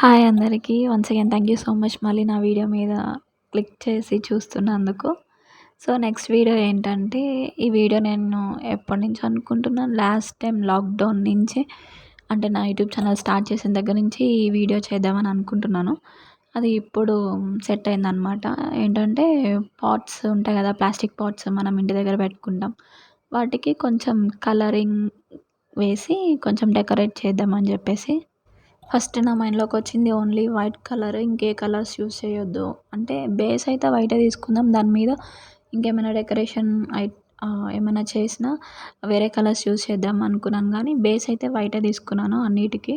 Hi అందరికీ. Once again thank you so much మళ్ళీ నా వీడియో మీద క్లిక్ చేసి చూస్తున్నందుకు. సో, నెక్స్ట్ వీడియో ఏంటంటే, ఈ వీడియో నేను ఎప్పటినుంచో అనుకుంటున్నాను. లాస్ట్ టైం లాక్‌డౌన్ నుంచే అంటే నా యూట్యూబ్ ఛానల్ స్టార్ట్ చేసిన దగ్గర నుంచి ఈ వీడియో చేద్దామని అనుకుంటున్నాను. అది ఇప్పుడు సెట్ అయిందనమాట. ఏంటంటే పాట్స్ ఉంటాయి కదా! ప్లాస్టిక్ పాట్స్ మనం ఇంటి దగ్గర పెట్టుకుంటాం. వాటికి కొంచెం కలరింగ్ వేసి కొంచెం డెకరేట్ చేద్దామని చెప్పేసి ఫస్ట్ నా మైండ్‌లోకొచ్చింది ఓన్లీ వైట్ కలర్. ఇంకే కలర్స్ యూజ్ చేయొద్దు. అంటే బేస్ అయితే వైటే తీసుకుందాం. దాని మీద ఇంకేమైనా డెకరేషన్ ఏమైనా చేసినా వేరే కలర్స్ యూజ్ చేద్దాం అనుకున్నాను గానీ, బేస్ అయితే వైటే తీసుకున్నాను అన్నిటికి.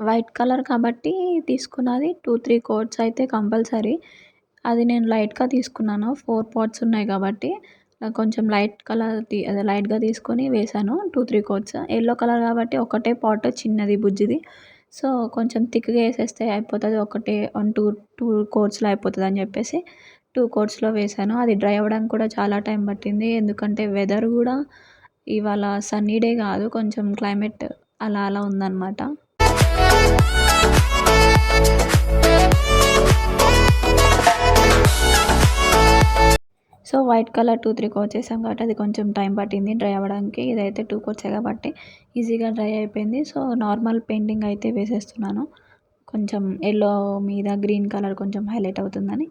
వైట్ కలర్ కాబట్టి తీసుకున్నది 2, 3 కోట్స్ అయితే కంపల్సరీ. అది నేను లైట్‌గా తీసుకున్నాను. 4 పాట్స్ ఉన్నాయి కాబట్టి కొంచెం లైట్ కలర్ అదే లైట్‌గా తీసుకొని వేశాను 2, 3 కోట్స్. యెల్లో కలర్ కాబట్టి ఒకటే పాట్ చిన్నది బుజ్జిది. సో, కొంచెం థిక్‌గా ఏసేస్తే అయిపోతది. ఒకటే 2 కోట్స్‌లో అయిపోతదని చెప్పేసి 2 కోట్స్‌లో వేశాను. అది డ్రై అవ్వడానికి కూడా చాలా టైం పట్టింది. ఎందుకంటే వెదర్ గూడా ఇవాళ సన్నీ డే కాదు. కొంచెం క్లైమేట్ అలా అలా ఉందనమాట. సో, వైట్ కలర్ 2, 3 కోట్స్ ఏసాం కాబట్టి అది కొంచెం టైం పట్టింది డ్రై అవ్వడానికి. ఇదైతే 2 కోట్సే కాబట్టి ఈజీగా డ్రై అయిపోయింది. సో, నార్మల్ పెయింటింగ్ అయితే వేసేస్తున్నాను. కొంచెం యెల్లో మీద గ్రీన్ కలర్ కొంచెం హైలైట్ అవుతుందని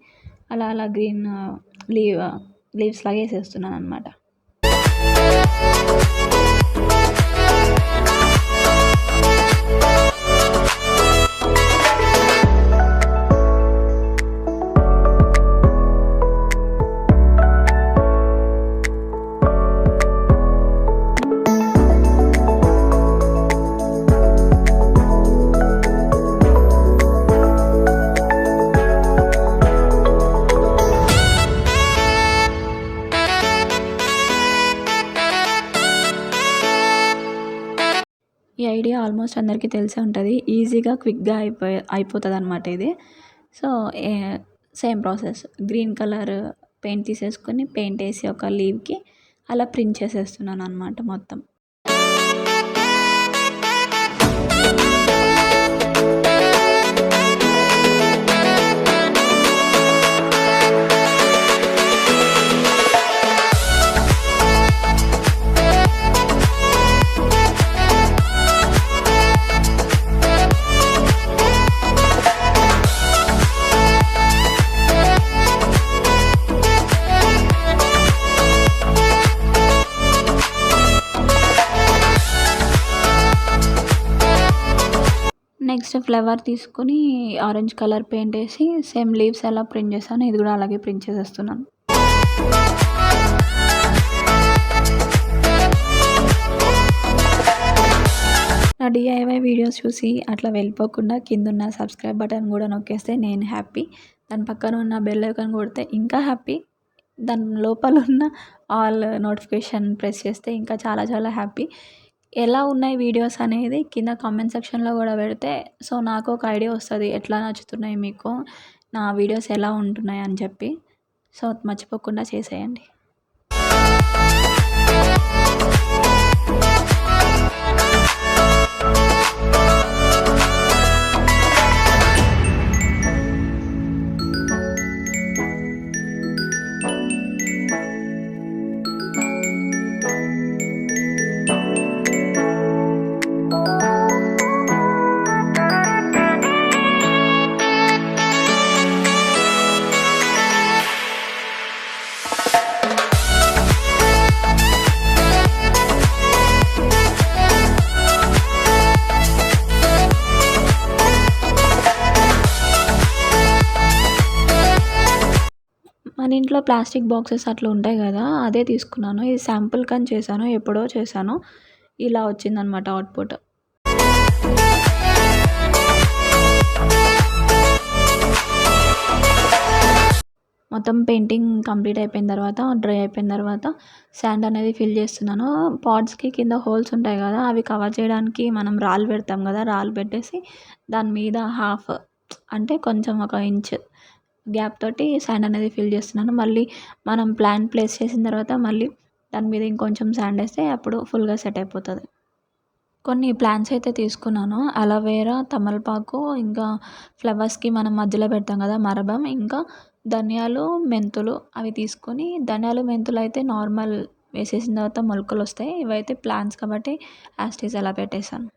అలా అలా గ్రీన్ లీవ్స్ లాగా ఏసేస్తున్నాననమాట. ఈ ఐడియా ఆల్మోస్ట్ అందరికీ తెలిసే ఉంటది. ఈజీగా క్విక్‌గా అయిపోతదనమాట ఇది. So, same process green colour paint తీసేసుకొని పెయింట్ ఏసి ఒక లీవ్‌కి అలా ప్రింట్ చేసేస్తున్నాననమాట మొత్తం. నెక్స్ట్ ఫ్లవర్ తీసుకొని ఆరెంజ్ కలర్ పెయింట్ ఏసి సేమ్ లీవ్స్ ఎలా ప్రింట్ చేశానో ఇది కూడా అలాగే ప్రింట్ చేసేస్తున్నాను. నా DIY వీడియోస్ చూసి అట్లా వెళ్ళిపోకుండా కిందున్న సబ్స్క్రైబ్ బటన్ కూడా నొక్కేస్తే నేను హ్యాపీ. దాని పక్కన ఉన్న బెల్ ఐకాన్ కొడితే ఇంకా హ్యాపీ. దాని లోపల ఉన్న ఆల్ నోటిఫికేషన్ ప్రెస్ చేస్తే ఇంకా చాలా చాలా హ్యాపీ. ఎలా ఉన్నాయి వీడియోస్ అనేది కింద కామెంట్ సెక్షన్‌లో కూడా పెడితే సో, నాకు ఒక ఐడియా వస్తది. ఎట్లా నచ్చుతున్నాయి మీకు, నా వీడియోస్ ఎలా ఉంటున్నాయి అని చెప్పి. సో, మర్చిపోకుండా చేసేయండి. మన ఇంట్లో ప్లాస్టిక్ బాక్సెస్ అట్లా ఉంటాయి కదా, అదే తీసుకున్నాను. ఇది శాంపుల్‌కని చేశాను. ఎప్పుడో చేశాను. ఇలా వచ్చిందనమాట అవుట్‌పుట్. మొత్తం పెయింటింగ్ కంప్లీట్ అయిపోయిన తర్వాత, డ్రై అయిపోయిన తర్వాత శాండ్ అనేది ఫిల్ చేస్తున్నాను. పాట్స్‌కి కింద హోల్స్ ఉంటాయి కదా, అవి కవర్ చేయడానికి మనం రాళ్ళు పెడతాం కదా, రాళ్ళు పెట్టేసి దాని మీద హాఫ్ అంటే కొంచెం ఒక ఇంచ్ గ్యాప్ తోటి శాండ్ అనేది ఫిల్ చేస్తున్నాను. మళ్ళీ మనం ప్లాంట్ ప్లేస్ చేసిన తర్వాత మళ్ళీ దాని మీద ఇంకొంచెం శాండ్ ఏస్తే అప్పుడు ఫుల్‌గా సెట్ అయిపోతది. కొన్ని ప్లాంట్స్ అయితే తీసుకున్నాను. అలోవెరా, తమలపాకు, ఇంకా ఫ్లవర్స్‌కి మనం మధ్యలో పెడతాం కదా మరబం, ఇంకా ధనియాలు, మెంతులు అవి తీసుకొని, ధనియాలు, మెంతులు అయితే నార్మల్ వేసేసిన తర్వాత మొలకలొస్తాయి. ఇవైతే ప్లాంట్స్ కాబట్టి యాజ్ ఇట్ ఈజ్ అలా పెట్టేసాను.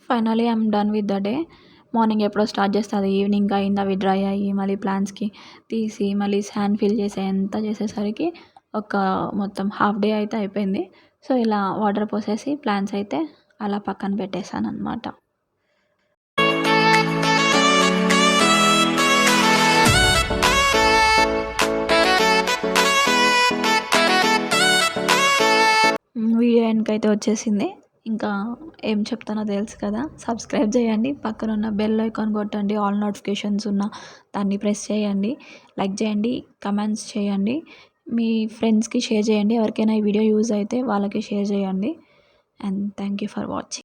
Finally I'm done with the day. Morning ఎప్పుడో స్టార్ట్ చేస్తే అది ఈవినింగ్ అయింది. అవి డ్రై అయ్యి మళ్ళీ ప్లాంట్స్‌కి తీసి మళ్ళీ శాండ్ ఫిల్ చేసేంత చేసేసరికి ఒక మొత్తం హాఫ్ డే అయితే అయిపోయింది. సో, ఇలా వాటర్ పోసేసి ప్లాంట్స్ అయితే అలా పక్కన పెట్టేసాననమాట. వీడియో ఎండ్‌కైతే వచ్చేసింది. ఇంకా ఏం చెప్తానో తెలుసు కదా! సబ్స్క్రైబ్ చేయండి. పక్కనున్న బెల్ ఐకాన్ కొట్టండి. ఆల్ నోటిఫికేషన్స్ ఉన్న దాన్ని ప్రెస్ చేయండి. లైక్ చేయండి. కమెంట్స్ చేయండి. మీ ఫ్రెండ్స్‌కి షేర్ చేయండి. ఎవరికైనా ఈ వీడియో యూజ్ అయితే వాళ్ళకి షేర్ చేయండి. And thank you for watching.